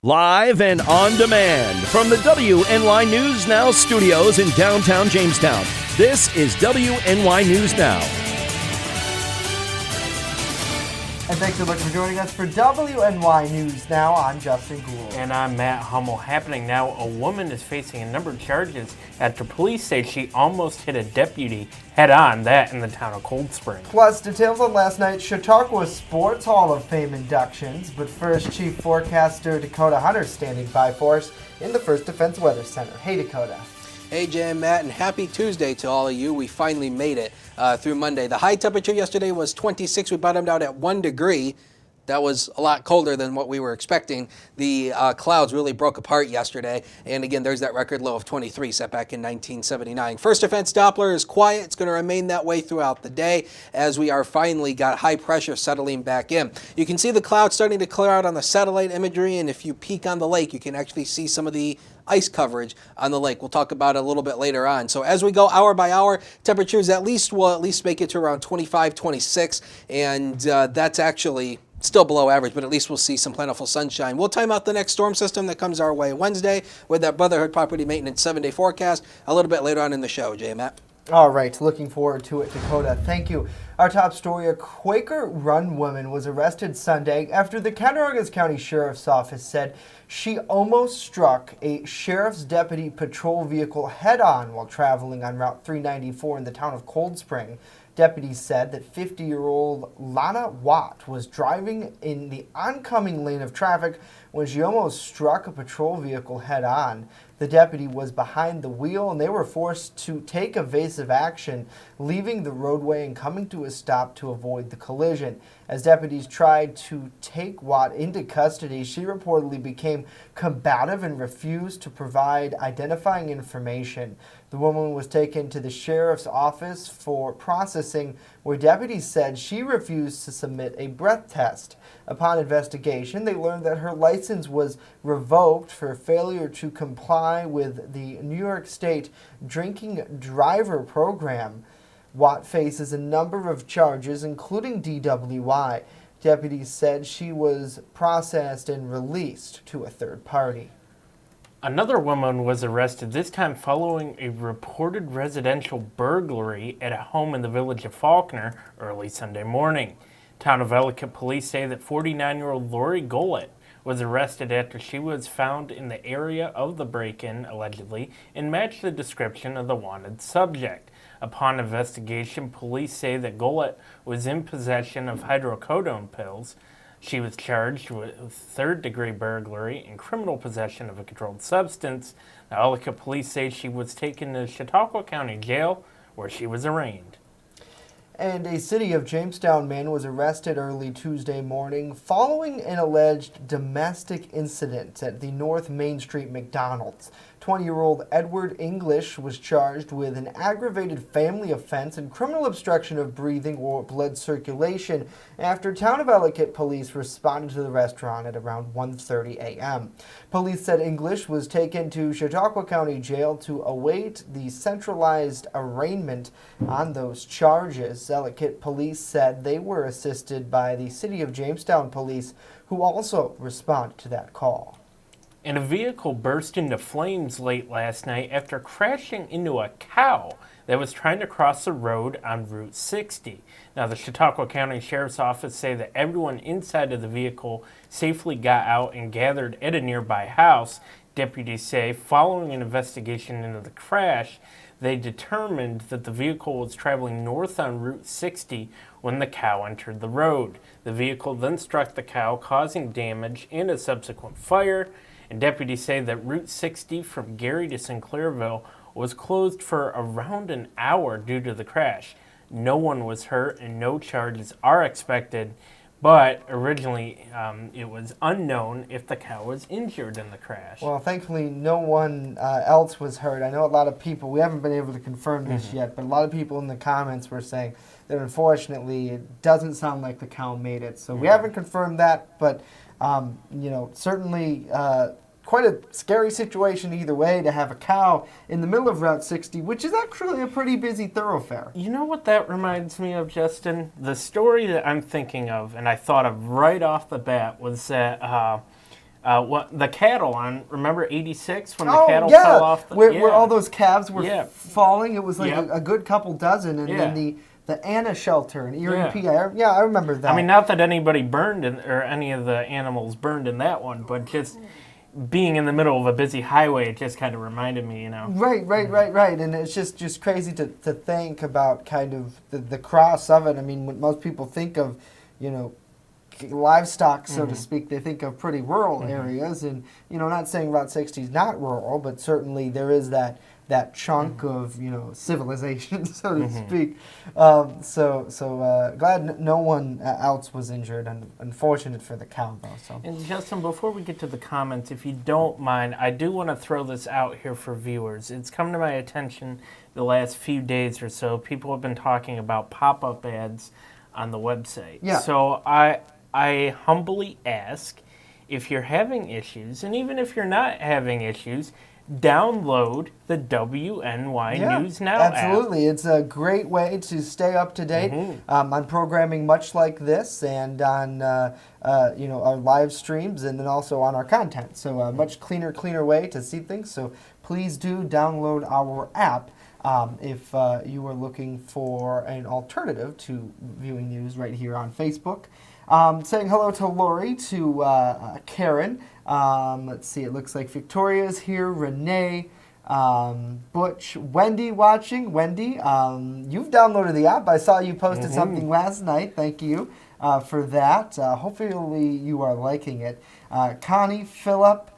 Live and on demand from the WNY News Now studios in downtown Jamestown. This is WNY News Now. And thanks so much for joining us for WNY News Now. I'm Justin Gould. And I'm Matt Hummel. Happening now, a woman is facing a number of charges after police say she almost hit a deputy head-on, that in the town of Cold Spring. Plus, details on last night's Chautauqua Sports Hall of Fame inductions. But first, Chief Forecaster Dakota Hunter standing by for us in the First Defense Weather Center. Hey, Dakota. Hey, Jay and Matt, and happy Tuesday to all of you. We finally made it through Monday. The high temperature yesterday was 26. We bottomed out at 1 degree. That was a lot colder than what we were expecting. The clouds really broke apart yesterday. And again, there's that record low of 23 set back in 1979. First Defense Doppler is quiet. It's going to remain that way throughout the day as we are finally got high pressure settling back in. You can see the clouds starting to clear out on the satellite imagery. And if you peek on the lake, you can actually see some of the ice coverage on the lake. We'll talk about it a little bit later on. So as we go hour by hour, temperatures will at least make it to around 25, 26. And that's actually still below average, but at least we'll see some plentiful sunshine. We'll time out the next storm system that comes our way Wednesday with that Brotherhood Property Maintenance 7-day forecast a little bit later on in the show. Jay and Matt. All right, looking forward to it, Dakota. Thank you. Our top story, a Quaker Run woman was arrested Sunday after the Cattaraugus County Sheriff's Office said she almost struck a sheriff's deputy patrol vehicle head-on while traveling on Route 394 in the town of Cold Spring. Deputies said that 50-year-old Lana Watt was driving in the oncoming lane of traffic when she almost struck a patrol vehicle head-on. The deputy was behind the wheel and they were forced to take evasive action, leaving the roadway and coming to a stop to avoid the collision. As deputies tried to take Watt into custody, she reportedly became combative and refused to provide identifying information. The woman was taken to the sheriff's office for processing, where deputies said she refused to submit a breath test. Upon investigation, they learned that her license was revoked for failure to comply with the New York State Drinking Driver Program. Watt faces a number of charges, including DWI. Deputies said she was processed and released to a third party. Another woman was arrested, this time following a reported residential burglary at a home in the village of Faulkner early Sunday morning. Town of Ellicott police say that 49-year-old Lori Gollett was arrested after she was found in the area of the break-in, allegedly, and matched the description of the wanted subject. Upon investigation, police say that Gollett was in possession of hydrocodone pills. She was charged with third-degree burglary and criminal possession of a controlled substance. The Ellicott police say she was taken to Chautauqua County Jail, where she was arraigned. And a City of Jamestown man was arrested early Tuesday morning following an alleged domestic incident at the North Main Street McDonald's. 20-year-old Edward English was charged with an aggravated family offense and criminal obstruction of breathing or blood circulation after Town of Ellicott police responded to the restaurant at around 1:30 a.m. Police said English was taken to Chautauqua County Jail to await the centralized arraignment on those charges. Ellicott police said they were assisted by the City of Jamestown police, who also responded to that call. And a vehicle burst into flames late last night after crashing into a cow that was trying to cross the road on Route 60. Now, the Chautauqua County Sheriff's Office say that everyone inside of the vehicle safely got out and gathered at a nearby house. Deputies say following an investigation into the crash, they determined that the vehicle was traveling north on Route 60 when the cow entered the road. The vehicle then struck the cow, causing damage and a subsequent fire. And deputies say that Route 60 from Gary to Sinclairville was closed for around an hour due to the crash. No one was hurt and no charges are expected, but originally it was unknown if the cow was injured in the crash. Well, thankfully no one else was hurt. I know a lot of people, we haven't been able to confirm this yet, but a lot of people in the comments were saying that unfortunately it doesn't sound like the cow made it. So we haven't confirmed that, but certainly quite a scary situation either way to have a cow in the middle of Route 60, which is actually a pretty busy thoroughfare. You know what that reminds me of, Justin? The story that I'm thinking of, and I thought of right off the bat, was that what the cattle on, remember 86 when the Oh, cattle yeah, fell off? where all those calves were Yeah. falling. It was like Yep. a good couple dozen. And then the Anna shelter in Erie, Yeah. PA. I remember that. I mean, not that anybody burned or any of the animals burned in that one, but just being in the middle of a busy highway, it just kind of reminded me, Right. And it's just crazy to think about kind of the cross of it. I mean, when most people think of, livestock, so to speak, they think of pretty rural areas. And, not saying Route 60 is not rural, but certainly there is that chunk of, civilization, so to speak. So glad no one else was injured, and unfortunate for the cow, though. So. And Justin, before we get to the comments, if you don't mind, I do want to throw this out here for viewers. It's come to my attention the last few days or so. People have been talking about pop-up ads on the website. Yeah. So I humbly ask, if you're having issues, and even if you're not having issues, download the WNY News Now app. Absolutely. It's a great way to stay up to date on programming much like this, and on our live streams, and then also on our content. So a much cleaner way to see things. So please do download our app if you are looking for an alternative to viewing news right here on Facebook. Saying hello to Lori, to Karen. Let's see, it looks like Victoria's here, Renee, Butch, Wendy watching. Wendy, you've downloaded the app. I saw you posted something last night. Thank you for that. Hopefully you are liking it. Connie, Phillip,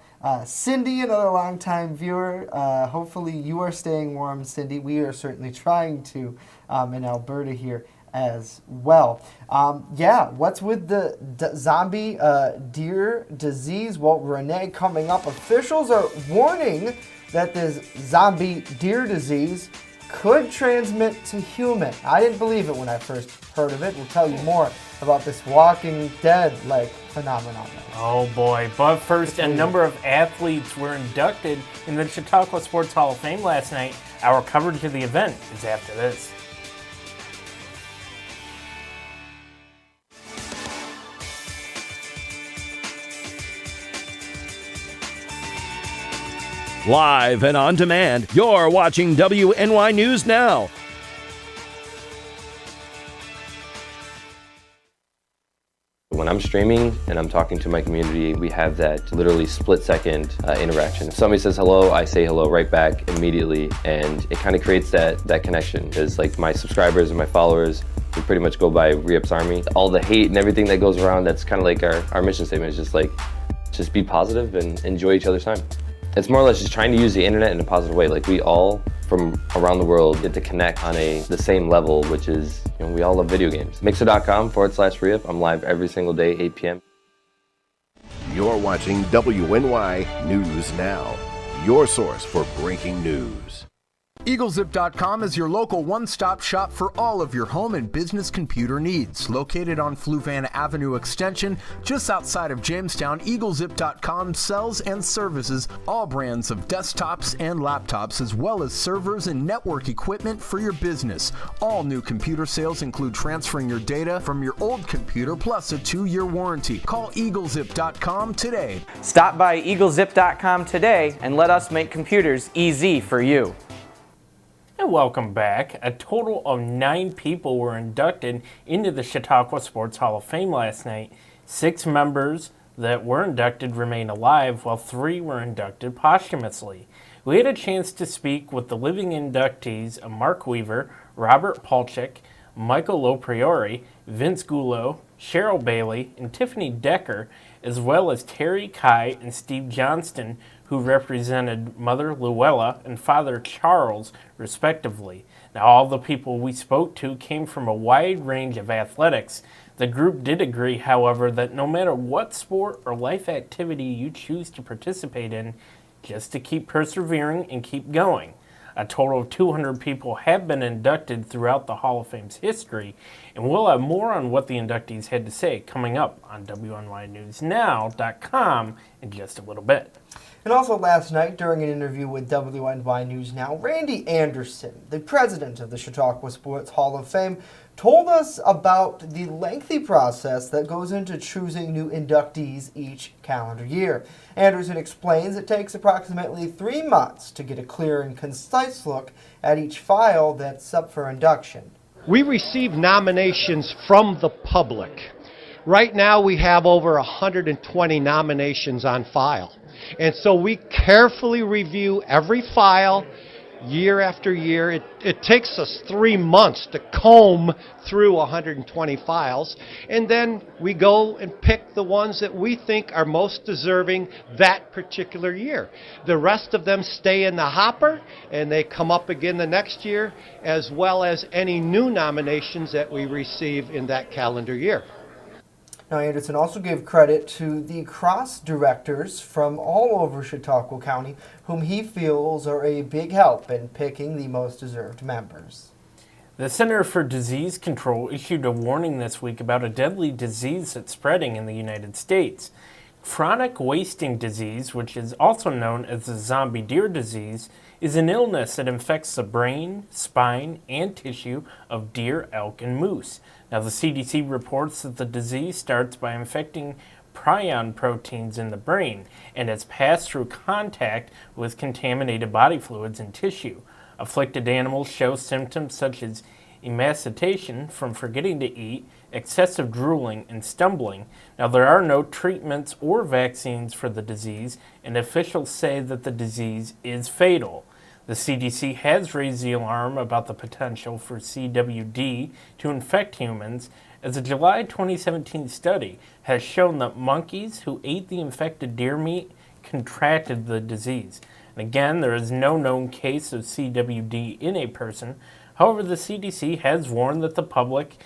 Cindy, another longtime viewer. Hopefully you are staying warm, Cindy. We are certainly trying to in Alberta here as well. What's with the zombie deer disease? Well, Renee, coming up, officials are warning that this zombie deer disease could transmit to human. I didn't believe it when I first heard of it. We'll tell you more about this Walking Dead-like phenomenon. Oh boy, but first, a number of athletes were inducted in the Chautauqua Sports Hall of Fame last night. Our coverage of the event is after this. Live and on demand, you're watching WNY News Now. When I'm streaming and I'm talking to my community, we have that literally split-second interaction. If somebody says hello, I say hello right back immediately, and it kind of creates that connection. Because like my subscribers and my followers, we pretty much go by Re-Ups Army. All the hate and everything that goes around, that's kind of like our mission statement. Is just be positive and enjoy each other's time. It's more or less just trying to use the internet in a positive way. Like we all from around the world get to connect on the same level, which is, we all love video games. Mixer.com/Re-Up. I'm live every single day, 8 p.m. You're watching WNY News Now, your source for breaking news. EagleZip.com is your local one-stop shop for all of your home and business computer needs. Located on Fluvan Avenue Extension, just outside of Jamestown, EagleZip.com sells and services all brands of desktops and laptops, as well as servers and network equipment for your business. All new computer sales include transferring your data from your old computer, plus a 2-year warranty. Call EagleZip.com today. Stop by EagleZip.com today and let us make computers easy for you. And welcome back. A total of 9 people were inducted into the Chautauqua Sports Hall of Fame last night. 6 members that were inducted remain alive, while 3 were inducted posthumously. We had a chance to speak with the living inductees of Mark Weaver, Robert Palchik, Michael Lopriori, Vince Gullo, Cheryl Bailey, and Tiffany Decker, as well as Terry Kai and Steve Johnston, who represented Mother Luella and Father Charles, respectively. Now, all the people we spoke to came from a wide range of athletics. The group did agree, however, that no matter what sport or life activity you choose to participate in, just to keep persevering and keep going. A total of 200 people have been inducted throughout the Hall of Fame's history, and we'll have more on what the inductees had to say coming up on WNYNewsNow.com in just a little bit. And also last night, during an interview with WNY News Now, Randy Anderson, the president of the Chautauqua Sports Hall of Fame, told us about the lengthy process that goes into choosing new inductees each calendar year. Anderson explains it takes approximately 3 months to get a clear and concise look at each file that's up for induction. We receive nominations from the public. Right now we have over 120 nominations on file. And so we carefully review every file year after year. It takes us 3 months to comb through 120 files, and then we go and pick the ones that we think are most deserving that particular year. The rest of them stay in the hopper, and they come up again the next year, as well as any new nominations that we receive in that calendar year. Now, Anderson also gave credit to the cross directors from all over Chautauqua County, whom he feels are a big help in picking the most deserved members. The Center for Disease Control issued a warning this week about a deadly disease that's spreading in the United States. Chronic wasting disease, which is also known as the zombie deer disease, is an illness that infects the brain, spine, and tissue of deer, elk, and moose. Now, the CDC reports that the disease starts by infecting prion proteins in the brain, and it's passed through contact with contaminated body fluids and tissue. Afflicted animals show symptoms such as emaciation from forgetting to eat, excessive drooling, and stumbling. Now, there are no treatments or vaccines for the disease, and officials say that the disease is fatal. The CDC has raised the alarm about the potential for CWD to infect humans, as a July 2017 study has shown that monkeys who ate the infected deer meat contracted the disease. And again, there is no known case of CWD in a person. However, the CDC has warned that the public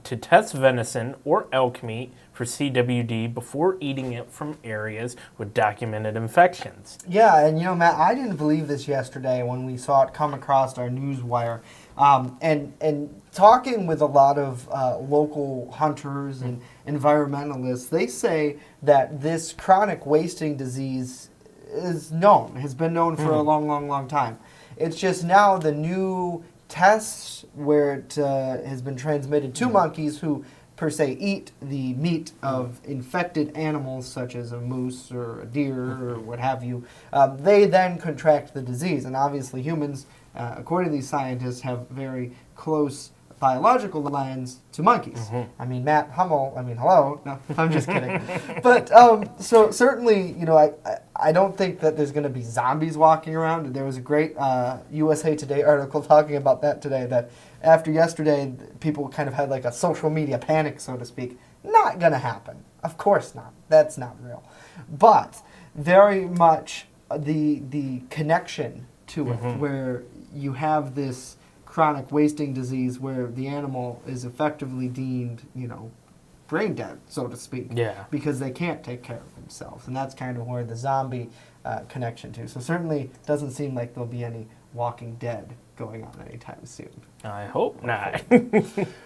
to test venison or elk meat for CWD before eating it from areas with documented infections. Yeah, and Matt, I didn't believe this yesterday when we saw it come across our news wire. And talking with a lot of local hunters and environmentalists, they say that this chronic wasting disease has been known for a long time. It's just now the new tests where it has been transmitted to monkeys who per se eat the meat of infected animals such as a moose or a deer or what have you, they then contract the disease. And obviously humans, according to these scientists, have very close biological lines to monkeys. I mean, Matt Hummel, hello. No, I'm just kidding. But so certainly, I don't think that there's going to be zombies walking around. There was a great USA Today article talking about that today, that after yesterday, people kind of had like a social media panic, so to speak. Not going to happen. Of course not. That's not real. But very much the connection to it, where you have this chronic wasting disease where the animal is effectively deemed, brain dead, so to speak, because they can't take care of themselves. And that's kind of where the zombie connection to. So certainly doesn't seem like there'll be any Walking Dead going on anytime soon. I hope not.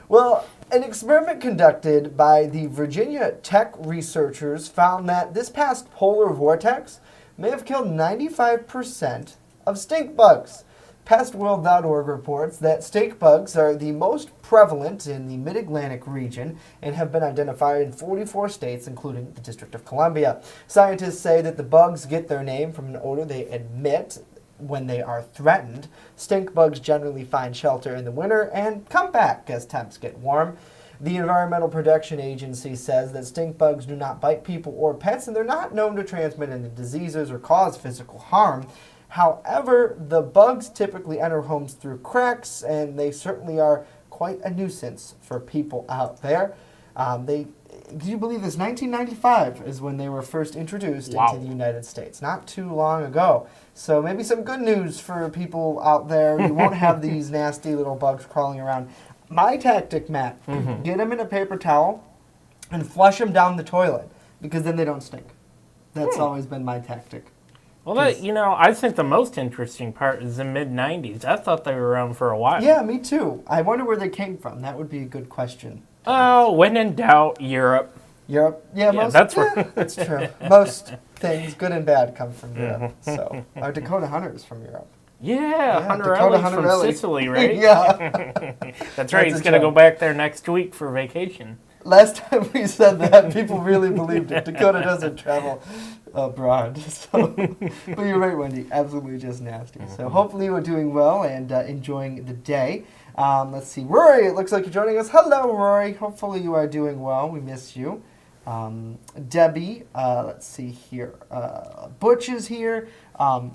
Well, an experiment conducted by the Virginia Tech researchers found that this past polar vortex may have killed 95% of stink bugs. PestWorld.org reports that stink bugs are the most prevalent in the Mid-Atlantic region and have been identified in 44 states, including the District of Columbia. Scientists say that the bugs get their name from an odor they emit when they are threatened. Stink bugs generally find shelter in the winter and come back as temps get warm. The Environmental Protection Agency says that stink bugs do not bite people or pets, and they're not known to transmit any diseases or cause physical harm. However, the bugs typically enter homes through cracks, and they certainly are quite a nuisance for people out there. Can you believe this? 1995 is when they were first introduced into the United States. Not too long ago. So maybe some good news for people out there. You won't have these nasty little bugs crawling around. My tactic, Matt, get them in a paper towel and flush them down the toilet, because then they don't stink. That's always been my tactic. Well, I think the most interesting part is the mid-'90s. I thought they were around for a while. Yeah, me too. I wonder where they came from. That would be a good question. Oh, when in doubt, Europe. Europe? Yeah, that's where. That's true. Most things, good and bad, come from Europe. So our Dakota Hunter is from Europe. Yeah, Hunter Dakota Ellis from Hunter-Ellis. Sicily, right? Yeah. That's right. That's He's a going to go joke. back there next week for vacation. Last time we said that, people really believed it. Dakota doesn't travel abroad. So, but you're right, Wendy. Absolutely just nasty. So hopefully you're doing well and enjoying the day. Let's see. Rory, it looks like you're joining us. Hello, Rory. Hopefully you are doing well. We miss you. Debbie, let's see here. Butch is here.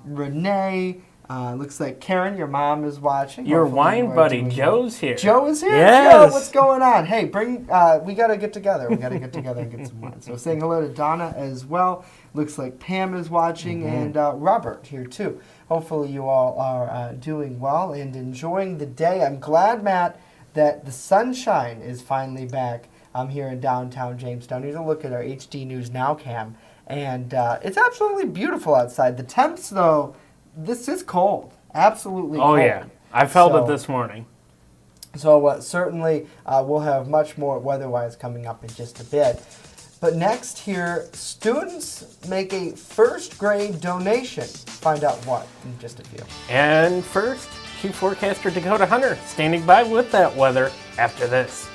Renee. Looks like Karen, your mom, is watching. Your Hopefully wine you are buddy, doing Joe's here. Joe is here? Yes. Joe, what's going on? Hey, bring, we got to get together. We got to get together and get some wine. So saying hello to Donna as well. Looks like Pam is watching and Robert here too. Hopefully you all are doing well and enjoying the day. I'm glad, Matt, that the sunshine is finally back here in downtown Jamestown. Here's a look at our HD News Now cam. And it's absolutely beautiful outside. The temps, though, this is cold. Absolutely cold. Oh, yeah. I felt it this morning. So certainly we'll have much more weather-wise coming up in just a bit. But next here, students make a first grade donation. Find out what in just a few. And first, Chief Forecaster Dakota Hunter standing by with that weather after this.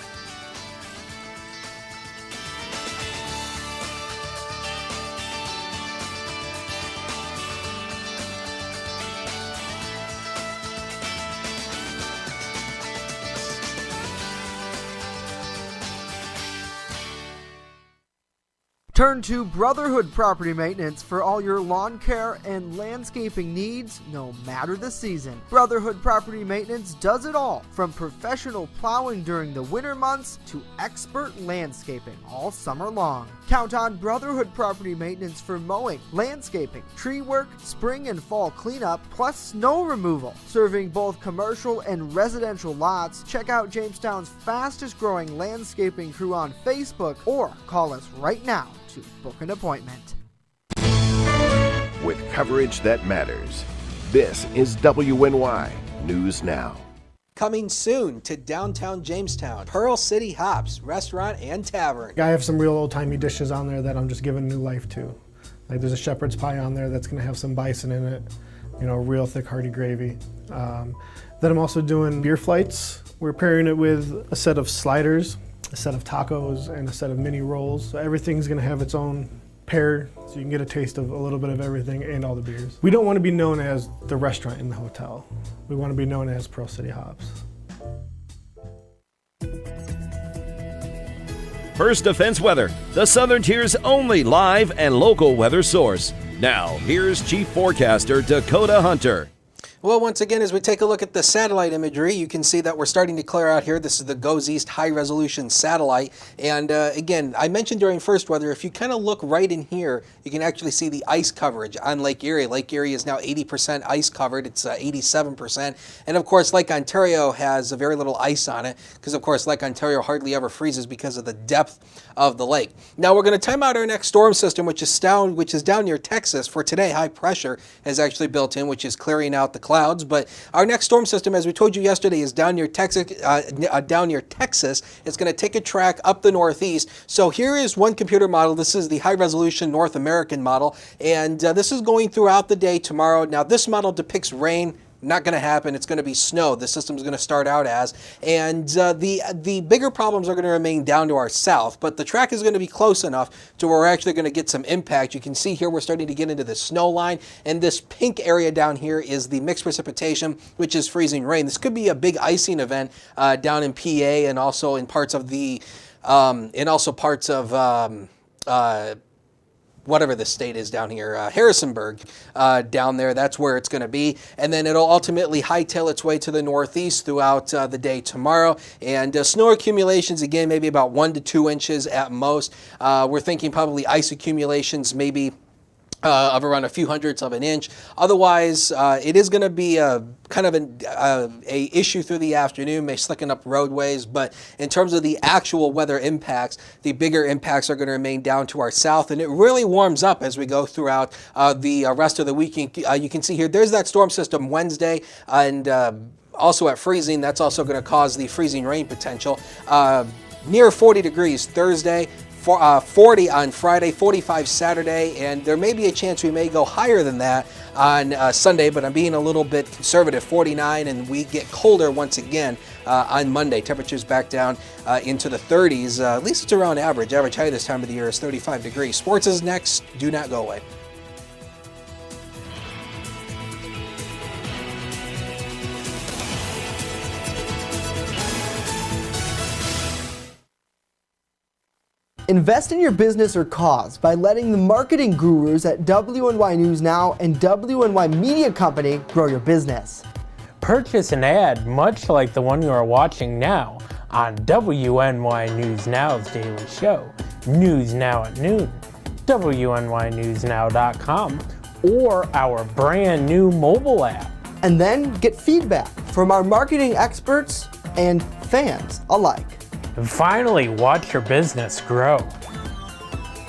Turn to Brotherhood Property Maintenance for all your lawn care and landscaping needs, no matter the season. Brotherhood Property Maintenance does it all, from professional plowing during the winter months to expert landscaping all summer long. Count on Brotherhood Property Maintenance for mowing, landscaping, tree work, spring and fall cleanup, plus snow removal. Serving both commercial and residential lots, check out Jamestown's fastest growing landscaping crew on Facebook or call us right now to book an appointment. With coverage that matters, this is WNY News Now. Coming soon to downtown Jamestown, Pearl City Hops Restaurant and Tavern. I have some real old-timey dishes on there that I'm just giving new life to. Like there's a shepherd's pie on there that's going to have some bison in it, you know, real thick hearty gravy. Then I'm also doing beer flights. We're pairing it with a set of sliders, a set of tacos, and a set of mini rolls. So everything's going to have its own pair, so you can get a taste of a little bit of everything and all the beers. We don't want to be known as the restaurant in the hotel. We want to be known as Pearl City Hops. First Defense Weather, the Southern Tier's only live and local weather source. Now, here's Chief Forecaster Dakota Hunter. Well, once again, as we take a look at the satellite imagery, you can see that we're starting to clear out here. This is the GOES East high-resolution satellite. And again, I mentioned during first weather, if you kind of look right in here, you can actually see the ice coverage on Lake Erie. Lake Erie is now 80% ice covered. It's 87%. And of course, Lake Ontario has very little ice on it because, of course, Lake Ontario hardly ever freezes because of the depth of the lake. Now, we're going to time out our next storm system, which is down near Texas. For today, high pressure is actually built in, which is clearing out the clouds. But our next storm system, as we told you yesterday, is down near Texas. It's going to take a track up the northeast. So here is one computer model. This is the high-resolution North American model, and this is going throughout the day tomorrow. Now, this model depicts rain. Not going to happen. It's going to be snow. The system's going to start out as. And the bigger problems are going to remain down to our south, but the track is going to be close enough to where we're actually going to get some impact. You can see here we're starting to get into the snow line, and this pink area down here is the mixed precipitation, which is freezing rain. This could be a big icing event down in PA and also in parts of the whatever the state is down here, Harrisonburg, down there, that's where it's going to be. And then it'll ultimately hightail its way to the northeast throughout the day tomorrow. And snow accumulations, again, maybe about 1 to 2 inches at most. We're thinking probably ice accumulations maybe of around a few hundredths of an inch. Otherwise, it is going to be a kind of a issue through the afternoon, may slicken up roadways, but in terms of the actual weather impacts, the bigger impacts are going to remain down to our south, and it really warms up as we go throughout the rest of the week. You can see here, there's that storm system Wednesday, and also at freezing, that's also going to cause the freezing rain potential. Near 40 degrees Thursday, 40 on Friday, 45 Saturday, and there may be a chance we may go higher than that on Sunday, but I'm being a little bit conservative, 49, and we get colder once again on Monday. Temperatures back down into the 30s. At least it's around average. Average high this time of the year is 35 degrees. Sports is next. Do not go away. Invest in your business or cause by letting the marketing gurus at WNY News Now and WNY Media Company grow your business. Purchase an ad much like the one you are watching now on WNY News Now's daily show, News Now at Noon, WNYNewsNow.com, or our brand new mobile app. And then get feedback from our marketing experts and fans alike. And finally, watch your business grow.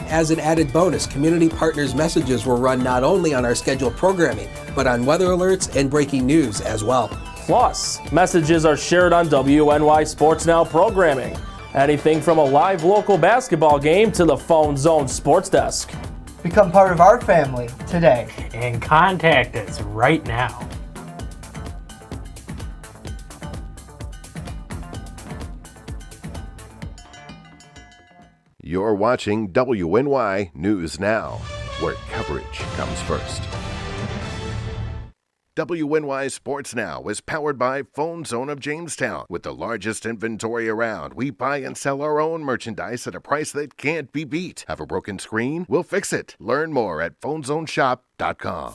As an added bonus, Community Partners messages will run not only on our scheduled programming, but on weather alerts and breaking news as well. Plus, messages are shared on WNY Sports Now programming. Anything from a live local basketball game to the Phone Zone Sports Desk. Become part of our family today. And contact us right now. You're watching WNY News Now, where coverage comes first. WNY Sports Now is powered by Phone Zone of Jamestown. With the largest inventory around, we buy and sell our own merchandise at a price that can't be beat. Have a broken screen? We'll fix it. Learn more at phonezoneshop.com.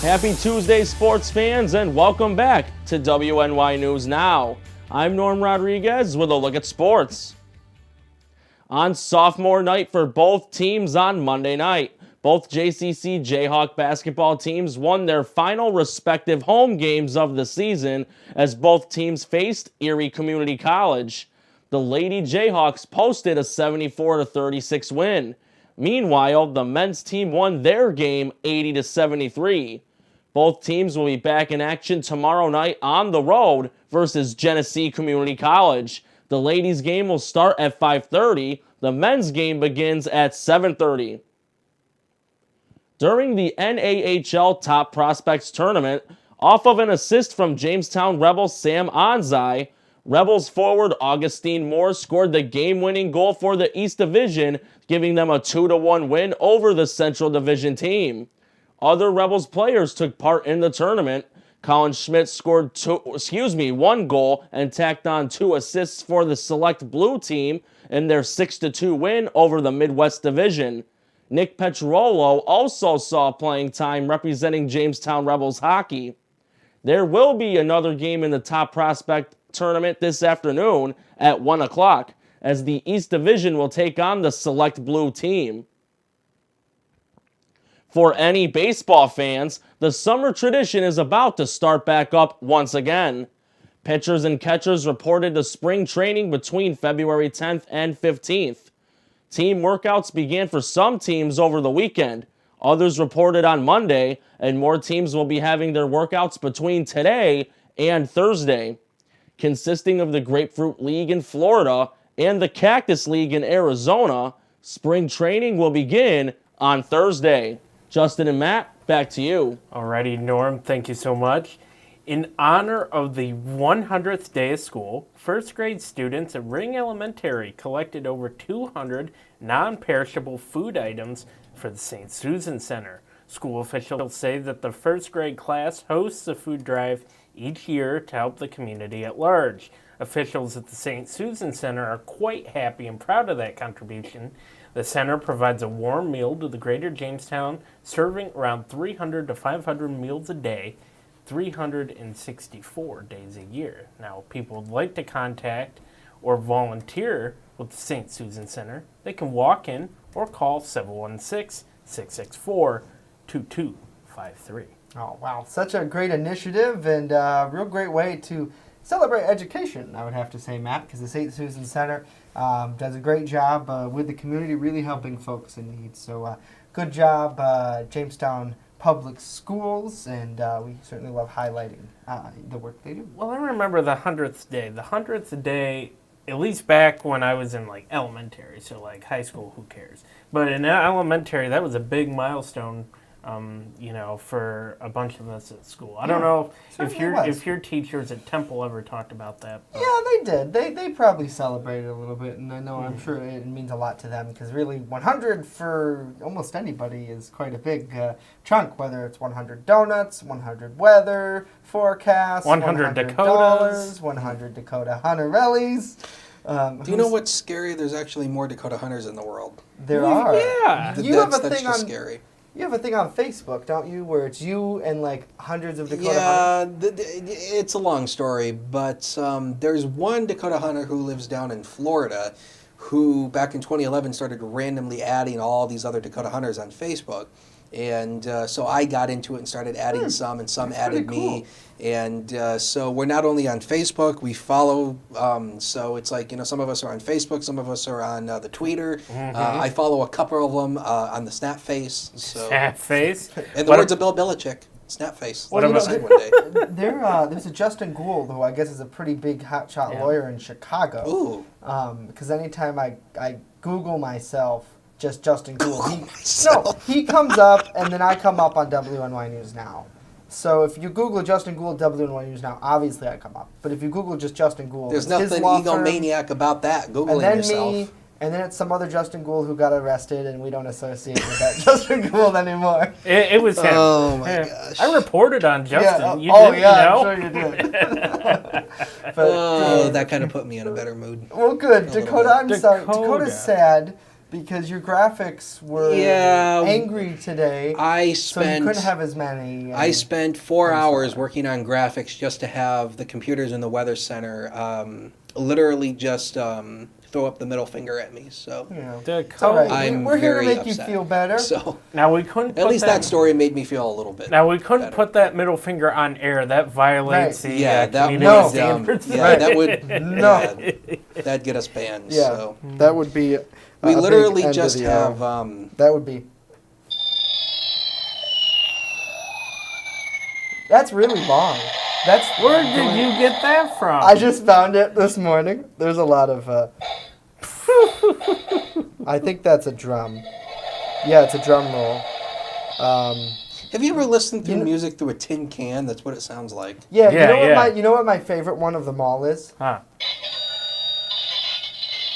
Happy Tuesday, sports fans, and welcome back to WNY News Now. I'm Norm Rodriguez with a look at sports. On sophomore night for both teams on Monday night, both JCC Jayhawk basketball teams won their final respective home games of the season as both teams faced Erie Community College. The Lady Jayhawks posted a 74-36 win. Meanwhile, the men's team won their game 80-73. Both teams will be back in action tomorrow night on the road versus Genesee Community College. The ladies' game will start at 5:30. The men's game begins at 7:30. During the NAHL Top Prospects Tournament, off of an assist from Jamestown Rebels Sam Anzai, Rebels forward Augustine Moore scored the game-winning goal for the East Division, giving them a 2-1 win over the Central Division team. Other Rebels players took part in the tournament. Colin Schmidt scored one goal and tacked on 2 assists for the Select Blue team in their 6-2 win over the Midwest Division. Nick Petrollo also saw playing time representing Jamestown Rebels hockey. There will be another game in the Top Prospect Tournament this afternoon at 1 o'clock, as the East Division will take on the Select Blue team. For any baseball fans, the summer tradition is about to start back up once again. Pitchers and catchers reported to spring training between February 10th and 15th. Team workouts began for some teams over the weekend. Others reported on Monday, and more teams will be having their workouts between today and Thursday. Consisting of the Grapefruit League in Florida and the Cactus League in Arizona, spring training will begin on Thursday. Justin and Matt, back to you. Alrighty, Norm, thank you so much. In honor of the 100th day of school, first grade students at Ring Elementary collected over 200 non-perishable food items for the St. Susan Center. School officials say that the first grade class hosts a food drive each year to help the community at large. Officials at the St. Susan Center are quite happy and proud of that contribution. The center provides a warm meal to the greater Jamestown, serving around 300 to 500 meals a day, 364 days a year. Now, if people would like to contact or volunteer with the St. Susan Center, they can walk in or call 716-664-2253. Oh, wow. Such a great initiative and a real great way to celebrate education, I would have to say, Matt, because the St. Susan Center does a great job with the community, really helping folks in need. So good job, Jamestown Public Schools, and we certainly love highlighting the work they do. Well, I remember the 100th day. The 100th day, at least back when I was in like elementary, so like high school, who cares? But in elementary, that was a big milestone, for a bunch of us at school. I don't know if your teachers at Temple ever talked about that. But. Yeah, they did. They probably celebrated a little bit, and I'm sure it means a lot to them, because really 100 for almost anybody is quite a big chunk, whether it's 100 donuts, 100 weather forecasts, 100 Dakotas, 100 Dakota Hunterellis. Do you know what's scary? There's actually more Dakota Hunters in the world. There are. Yeah. That's just scary. You have a thing on Facebook, don't you, where it's you and like hundreds of Dakota Hunters? Yeah, it's a long story, but there's one Dakota Hunter who lives down in Florida who back in 2011 started randomly adding all these other Dakota Hunters on Facebook. And so I got into it and started adding some, and some added me. And so we're not only on Facebook, we follow. So it's like, some of us are on Facebook, some of us are on the Twitter. I follow a couple of them on the Snapface. So. Snapface? In the words of Bill Belichick, Snapface. What about one day? There's a Justin Gould, who I guess is a pretty big hotshot lawyer in Chicago. Ooh. Because anytime I Google myself, just Justin Gould. He comes up, and then I come up on WNY News Now. So if you Google Justin Gould, WNY News Now, obviously I come up. But if you Google just Justin Gould, there's nothing egomaniac about that. Googling and then yourself. Me, and then it's some other Justin Gould who got arrested, and we don't associate with that Justin Gould anymore. It was him. Oh my gosh! I reported on Justin. Yeah, I'm sure you did. But, that kind of put me in a better mood. Well, good. Dakota, sorry. Dakota's sad because your graphics were angry today. So you couldn't have as many. I spent 4 hours working on graphics just to have the computers in the Weather Center literally just throw up the middle finger at me. So Dakota, we're here to make upset. you feel better. So now we couldn't. At least that story made me feel a little bit. Now we couldn't put that middle finger on air. That violates the community standards. That would that'd get us banned. Yeah, so. That would be. We literally just have. That would be. That's really long. Where did you get that from? I just found it this morning. There's a lot of. I think that's a drum. Yeah, it's a drum roll. Have you ever listened to music through a tin can? That's what it sounds like. Yeah, you know what my favorite one of them all is? Huh.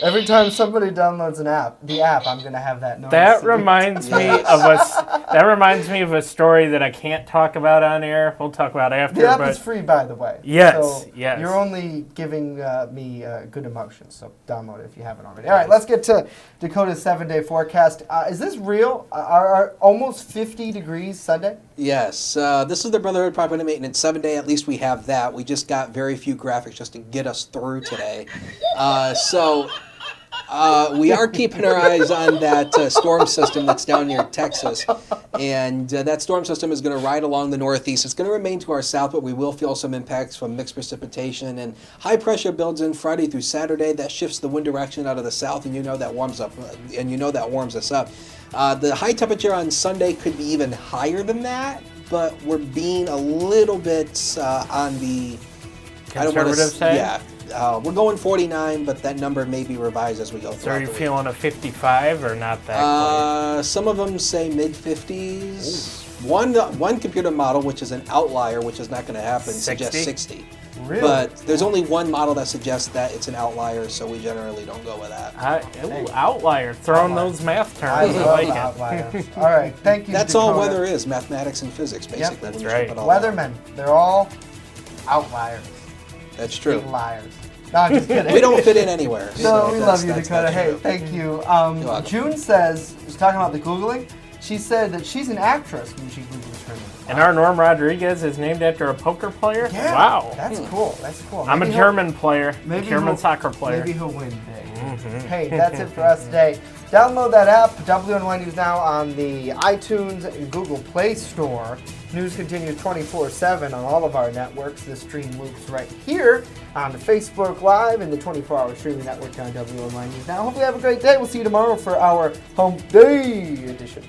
Every time somebody downloads the app, I'm gonna have that noise. That reminds me of a story that I can't talk about on air. We'll talk about after. The app is free, by the way. Yes, so yes. You're only giving me good emotions, so download it if you haven't already. All right, let's get to Dakota's 7-day forecast. Is this real? Are almost 50 degrees Sunday? Yes. This is the Brotherhood Property Maintenance 7-day. At least we have that. We just got very few graphics just to get us through today. We are keeping our eyes on that storm system that's down near Texas. And that storm system is going to ride along the northeast. It's going to remain to our south, but we will feel some impacts from mixed precipitation. And high pressure builds in Friday through Saturday. That shifts the wind direction out of the south, and that warms up. Warms us up. The high temperature on Sunday could be even higher than that, but we're being a little bit on the conservative side? Yeah. We're going 49, but that number may be revised as we go through. So are you feeling a 55 or not that some of them say mid-50s. One computer model, which is an outlier, which is not going to happen, suggests 60. Really? But there's only one model that suggests that it's an outlier, so we generally don't go with that. Outlier. Throwing those math terms. I love outliers. All right, thank you, That's Dakota. all weather is, mathematics and physics, basically. Yep, that's right. Weathermen, they're all outliers. That's true. Big liars. No, I'm just kidding. We don't fit in anywhere. No, we love you, Dakota. Hey, thank you. June says, she's talking about the Googling, she said that she's an actress when she Googles her name. And our Norm Rodriguez is named after a poker player? Yeah. Wow. That's cool. That's cool. I'm a German player. Maybe German soccer player. Maybe he'll win big. Hey, that's it for us today. Download that app, WNY News Now, on the iTunes and Google Play Store. News continues 24/7 on all of our networks. The stream loops right here on the Facebook Live and the 24-hour streaming network on WNY News Now. Hopefully have a great day. We'll see you tomorrow for our Home Day edition.